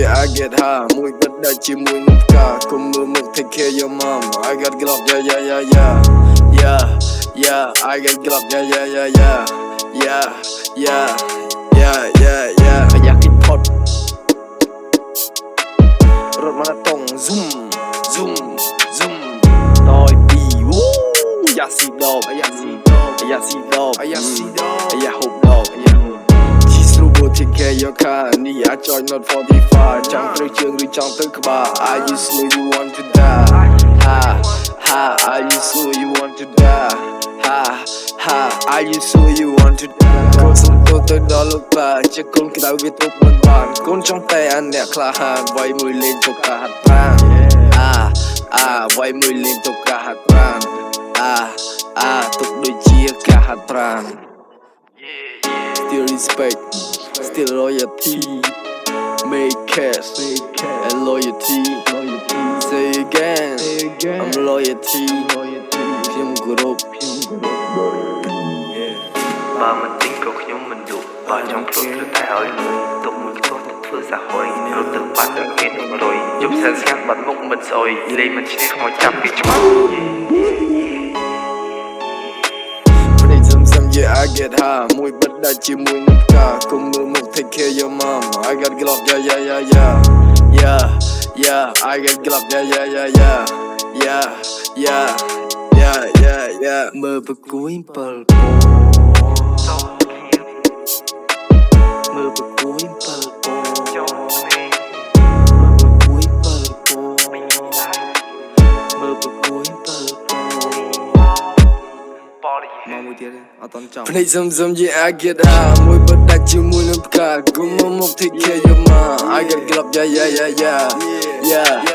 yeah I get high មួយបិទដាច់ជាមួយនឹងផ្កាកុំមើលមុខ take care your mom I got glove yeah I got glove yeah อยากกินพอดรถมันต้องซุ่มต่อยปีวู้อยากสีดอกอยากหบดอกที่สรุปที่แค่ยกขานี่อาจอย not 45จังเตยเชิงหรือจังเตยขบา I you slow you want to die I you slow you want to die I you slow you want to die កូនសំទោទៅដល់លោកប៉ាជាកូនក្តៅវាទុកមិនបានកូនចង់តែអាអ្នកក្លាហានវាយមួយលេងទុកកាហាត់ប្រាណវាយមួយលេងទុកកាហាត់ប្រាណទុកដូចជាកាហាត់ប្រាណ Still respect still loyalty make cash and loyalty say again I'm loyalty ខ្ញុំគោរពបើមិនទិញក៏ខ្ញុំមិនឌុបបើចង់ធ្វើតែឲ្យលុយទុកមួយខ្ទោះទៅធ្វើសហយរត់ទៅបាត់ទៅគេនឹងរយជប់សែនស្ងាត់បាត់មុខមិនស្អុយលេងមិនឈ្នះខ្មោចចាប់ពីច្បាប់ Yeah I get high មួយបិទដាច់ជាមួយនឹងផ្កាកុំមើលមុខ take care your mom I got glove yeah I got glove yeah មើលប្រគួយ7ពណ៌មើលប្រគួយ7ពណ៌មកមួយទៀតអត់តន់ចង់ភ្នែកសំ yeah I get high មួយបិទដាច់ជាមួយនឹងផ្កាកុំមក take care your mom I got glove yeah